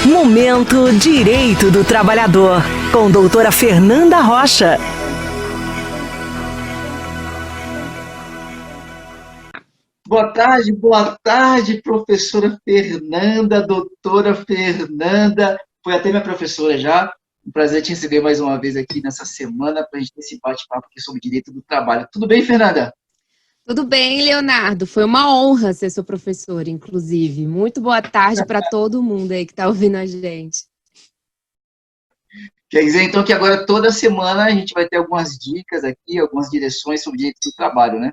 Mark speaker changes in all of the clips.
Speaker 1: Momento Direito do Trabalhador, com doutora Fernanda Rocha.
Speaker 2: Boa tarde, professora Fernanda, doutora Fernanda. Foi até minha professora já. Um prazer te receber mais uma vez aqui nessa semana para a gente ter esse bate-papo aqui sobre direito do trabalho. Tudo bem, Fernanda?
Speaker 3: Tudo bem, Leonardo. Foi uma honra ser sua professora, inclusive. Muito boa tarde para todo mundo aí que está ouvindo a gente.
Speaker 2: Quer dizer, então, que agora toda semana a gente vai ter algumas dicas aqui, algumas direções sobre direito do trabalho, né?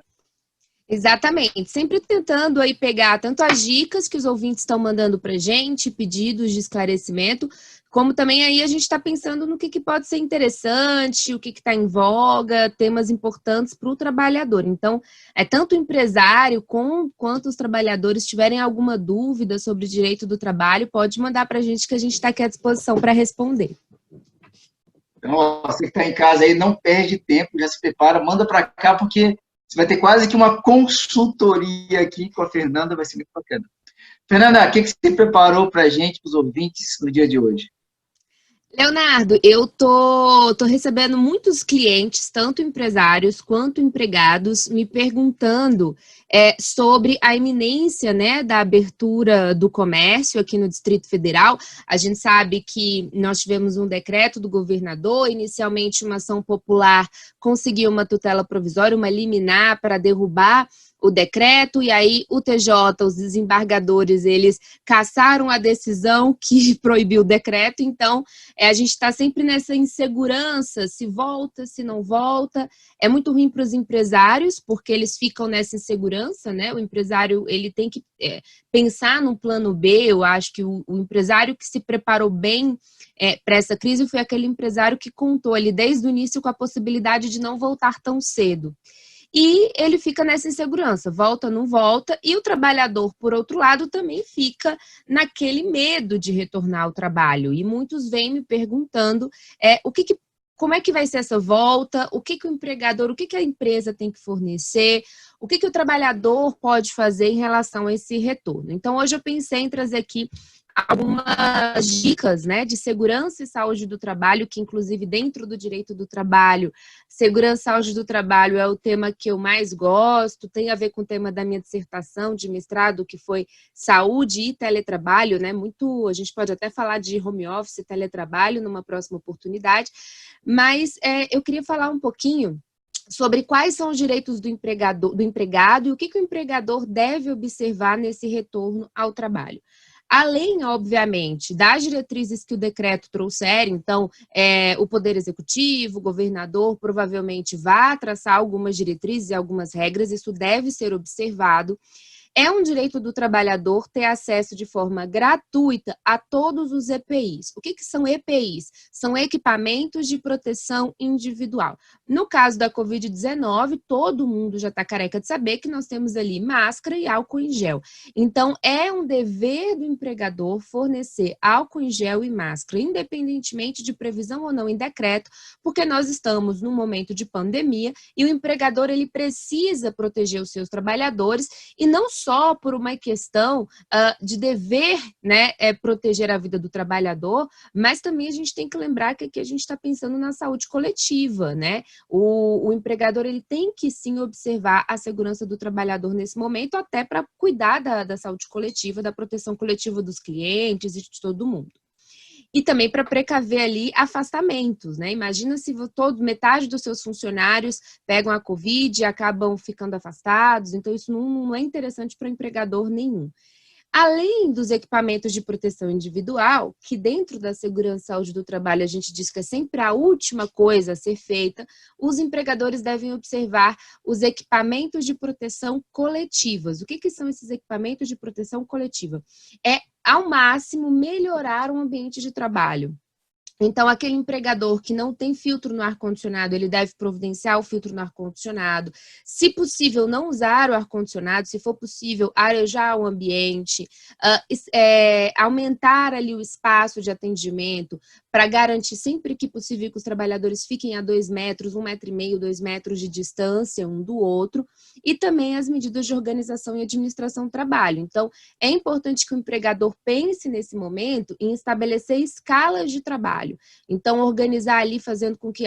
Speaker 3: Exatamente. Sempre tentando aí pegar tanto as dicas que os ouvintes estão mandando para a gente, pedidos de esclarecimento, como também aí a gente está pensando no que pode ser interessante, o que está em voga, temas importantes para o trabalhador. Então, tanto o empresário quanto os trabalhadores tiverem alguma dúvida sobre direito do trabalho, pode mandar para a gente que a gente está aqui à disposição para responder.
Speaker 2: Então, ó, você que está em casa aí, não perde tempo, já se prepara, manda para cá, porque você vai ter quase que uma consultoria aqui com a Fernanda, vai ser muito bacana. Fernanda, o que você preparou para a gente, para os ouvintes, no dia de hoje?
Speaker 3: Leonardo, eu tô recebendo muitos clientes, tanto empresários quanto empregados, me perguntando sobre a iminência, né, da abertura do comércio aqui no Distrito Federal. A gente sabe que nós tivemos um decreto do governador, inicialmente uma ação popular conseguiu uma tutela provisória, uma liminar para derrubar o decreto, e aí o TJ, os desembargadores, eles cassaram a decisão que proibiu o decreto. Então a gente está sempre nessa insegurança, se volta, se não volta. É muito ruim para os empresários, porque eles ficam nessa insegurança, né? O empresário, ele tem que pensar num plano B. Eu acho que o empresário que se preparou bem para essa crise foi aquele empresário que contou ali desde o início com a possibilidade de não voltar tão cedo. E ele fica nessa insegurança, volta, não volta, e o trabalhador, por outro lado, também fica naquele medo de retornar ao trabalho. E muitos vêm me perguntando como é que vai ser essa volta, o que o empregador, o que a empresa tem que fornecer, o que o trabalhador pode fazer em relação a esse retorno. Então, hoje eu pensei em trazer aqui algumas dicas, né, de segurança e saúde do trabalho, que inclusive dentro do direito do trabalho, segurança e saúde do trabalho é o tema que eu mais gosto, tem a ver com o tema da minha dissertação de mestrado, que foi saúde e teletrabalho, né, a gente pode até falar de home office e teletrabalho numa próxima oportunidade, mas eu queria falar um pouquinho sobre quais são os direitos do empregado e o que o empregador deve observar nesse retorno ao trabalho. Além, obviamente, das diretrizes que o decreto trouxer, então, o Poder Executivo, o governador, provavelmente vai traçar algumas diretrizes e algumas regras, isso deve ser observado. É um direito do trabalhador ter acesso de forma gratuita a todos os EPIs. O que são EPIs? São equipamentos de proteção individual. No caso da Covid-19, todo mundo já está careca de saber que nós temos ali máscara e álcool em gel. Então, é um dever do empregador fornecer álcool em gel e máscara, independentemente de previsão ou não em decreto, porque nós estamos num momento de pandemia e o empregador ele precisa proteger os seus trabalhadores e não só por uma questão de dever, né, proteger a vida do trabalhador, mas também a gente tem que lembrar que aqui a gente está pensando na saúde coletiva, né? O empregador ele tem que sim observar a segurança do trabalhador nesse momento, até para cuidar da saúde coletiva, da proteção coletiva dos clientes e de todo mundo. E também para precaver ali afastamentos, né? Imagina se metade dos seus funcionários pegam a Covid e acabam ficando afastados, então isso não é interessante para o empregador nenhum. Além dos equipamentos de proteção individual, que dentro da segurança e saúde do trabalho a gente diz que é sempre a última coisa a ser feita, os empregadores devem observar os equipamentos de proteção coletivas. O que são esses equipamentos de proteção coletiva? Ao máximo, melhorar o ambiente de trabalho. Então, aquele empregador que não tem filtro no ar-condicionado, ele deve providenciar o filtro no ar-condicionado. Se possível, não usar o ar-condicionado, se for possível, arejar o ambiente, aumentar ali o espaço de atendimento para garantir sempre que possível que os trabalhadores fiquem a 2 metros, 1,5 metro, 2 metros de distância um do outro, e também as medidas de organização e administração do trabalho. Então, é importante que o empregador pense nesse momento em estabelecer escalas de trabalho. Então, organizar ali, fazendo com que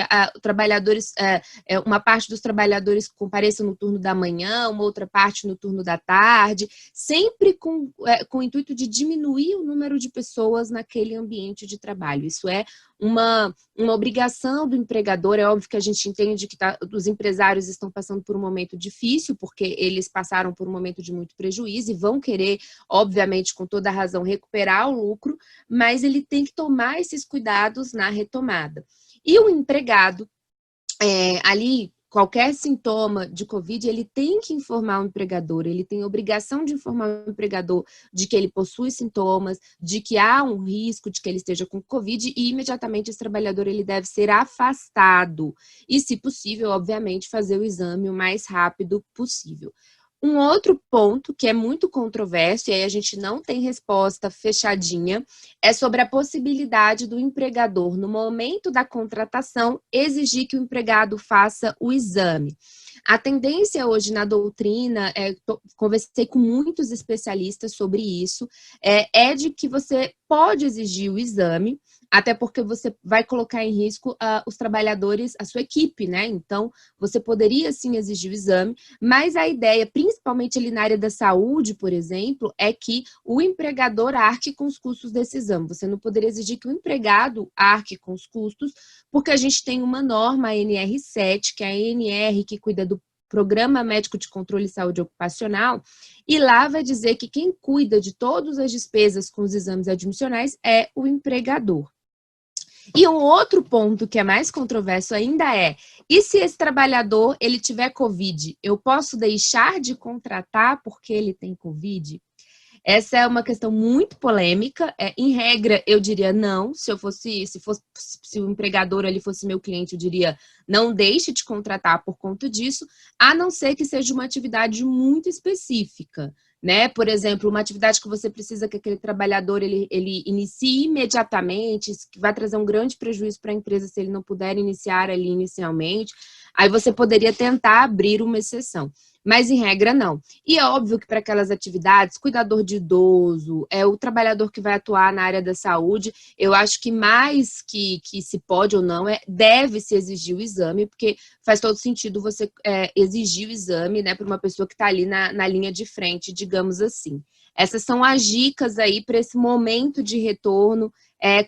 Speaker 3: uma parte dos trabalhadores compareça no turno da manhã, uma outra parte no turno da tarde, sempre com o intuito de diminuir o número de pessoas naquele ambiente de trabalho. Isso é uma obrigação do empregador. É óbvio que a gente entende que os empresários estão passando por um momento difícil, porque eles passaram por um momento de muito prejuízo e vão querer, obviamente, com toda a razão, recuperar o lucro, mas ele tem que tomar esses cuidados na retomada. E o empregado, ali, qualquer sintoma de Covid, ele tem que informar o empregador, ele tem a obrigação de informar o empregador de que ele possui sintomas, de que há um risco de que ele esteja com Covid e imediatamente esse trabalhador ele deve ser afastado e, se possível, obviamente, fazer o exame o mais rápido possível. Um outro ponto que é muito controverso, e aí a gente não tem resposta fechadinha, é sobre a possibilidade do empregador, no momento da contratação, exigir que o empregado faça o exame. A tendência hoje na doutrina, conversei com muitos especialistas sobre isso, é de que você pode exigir o exame, até porque você vai colocar em risco os trabalhadores, a sua equipe, né? Então, você poderia sim exigir o exame, mas a ideia, principalmente ali na área da saúde, por exemplo, é que o empregador arque com os custos desse exame. Você não poderia exigir que o empregado arque com os custos, porque a gente tem uma norma, a NR7, que é a ANR que cuida do Programa Médico de Controle de Saúde Ocupacional, e lá vai dizer que quem cuida de todas as despesas com os exames admissionais é o empregador. E um outro ponto que é mais controverso ainda e se esse trabalhador ele tiver Covid, eu posso deixar de contratar porque ele tem Covid? Essa é uma questão muito polêmica. Em regra, eu diria não. Se o empregador ali fosse meu cliente, eu diria não deixe de contratar por conta disso, a não ser que seja uma atividade muito específica, né? Por exemplo, uma atividade que você precisa que aquele trabalhador ele inicie imediatamente, que vai trazer um grande prejuízo para a empresa se ele não puder iniciar ali inicialmente. Aí você poderia tentar abrir uma exceção. Mas, em regra, não. E é óbvio que para aquelas atividades, cuidador de idoso, o trabalhador que vai atuar na área da saúde, eu acho que mais que se pode ou não, deve-se exigir o exame, porque faz todo sentido você exigir o exame, né, para uma pessoa que está ali na linha de frente, digamos assim. Essas são as dicas aí para esse momento de retorno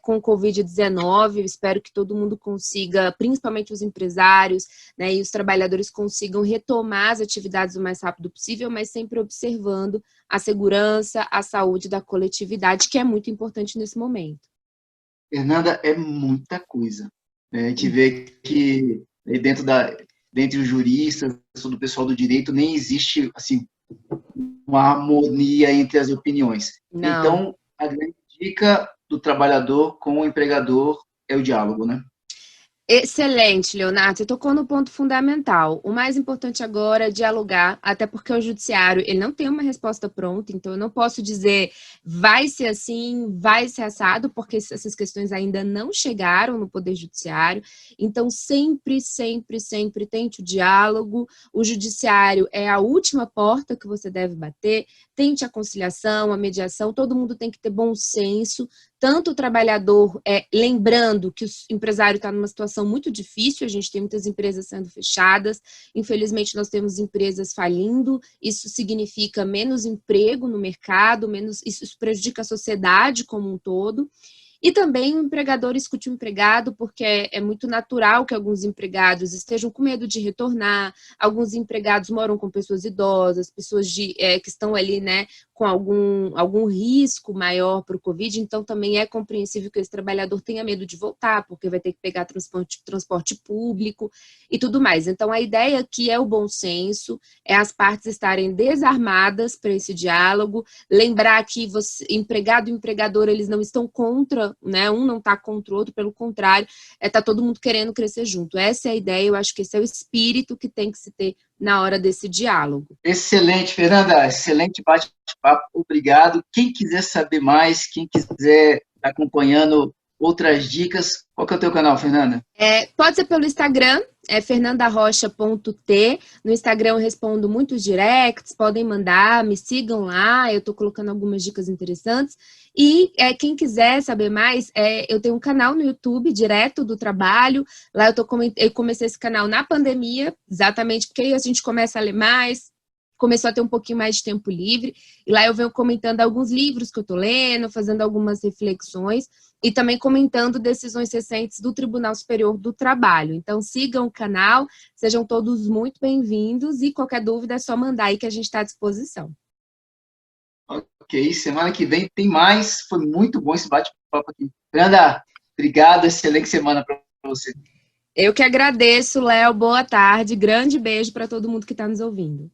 Speaker 3: com o Covid-19. Eu espero que todo mundo consiga, principalmente os empresários, né, e os trabalhadores consigam retomar as atividades o mais rápido possível, mas sempre observando a segurança, a saúde da coletividade, que é muito importante nesse momento.
Speaker 2: Fernanda, é muita coisa. A gente vê que dentre os juristas, do pessoal do direito, nem existe assim, uma harmonia entre as opiniões.
Speaker 3: Não.
Speaker 2: Então, a grande dica do trabalhador com o empregador é o diálogo, né?
Speaker 3: Excelente, Leonardo. Você tocou no ponto fundamental. O mais importante agora é dialogar, até porque o judiciário ele não tem uma resposta pronta, então eu não posso dizer vai ser assim, vai ser assado, porque essas questões ainda não chegaram no Poder Judiciário. Então, sempre, sempre, sempre tente o diálogo. O judiciário é a última porta que você deve bater. Tente a conciliação, a mediação. Todo mundo tem que ter bom senso. Tanto o trabalhador, lembrando que o empresário está numa situação muito difícil, a gente tem muitas empresas sendo fechadas, infelizmente nós temos empresas falindo, isso significa menos emprego no mercado, isso prejudica a sociedade como um todo. E também o empregador escute o empregado, porque é muito natural que alguns empregados estejam com medo de retornar, alguns empregados moram com pessoas idosas, pessoas que estão ali, né, com algum risco maior para o Covid, então também é compreensível que esse trabalhador tenha medo de voltar, porque vai ter que pegar transporte público e tudo mais. Então a ideia aqui é o bom senso, é as partes estarem desarmadas para esse diálogo, lembrar que empregado e empregador, eles não estão contra, né? Um não está contra o outro, pelo contrário, está todo mundo querendo crescer junto. Essa é a ideia, eu acho que esse é o espírito que tem que se ter na hora desse diálogo.
Speaker 2: Excelente, Fernanda, excelente bate-papo, obrigado. Quem quiser saber mais, quem quiser estar acompanhando outras dicas. Qual que é o teu canal, Fernanda?
Speaker 3: Pode ser pelo Instagram, fernandarocha.t. No Instagram eu respondo muitos directs, podem mandar, me sigam lá, eu estou colocando algumas dicas interessantes. E quem quiser saber mais, eu tenho um canal no YouTube, Direto do Trabalho. Lá eu comecei esse canal na pandemia, exatamente porque aí a gente começa a ler mais, começou a ter um pouquinho mais de tempo livre. E lá eu venho comentando alguns livros que eu estou lendo, fazendo algumas reflexões e também comentando decisões recentes do Tribunal Superior do Trabalho. Então, sigam o canal, sejam todos muito bem-vindos e qualquer dúvida é só mandar aí que a gente está à disposição.
Speaker 2: Ok, semana que vem tem mais. Foi muito bom esse bate-papo aqui. Fernanda, obrigado, excelente semana para você.
Speaker 3: Eu que agradeço, Léo, boa tarde, grande beijo para todo mundo que está nos ouvindo.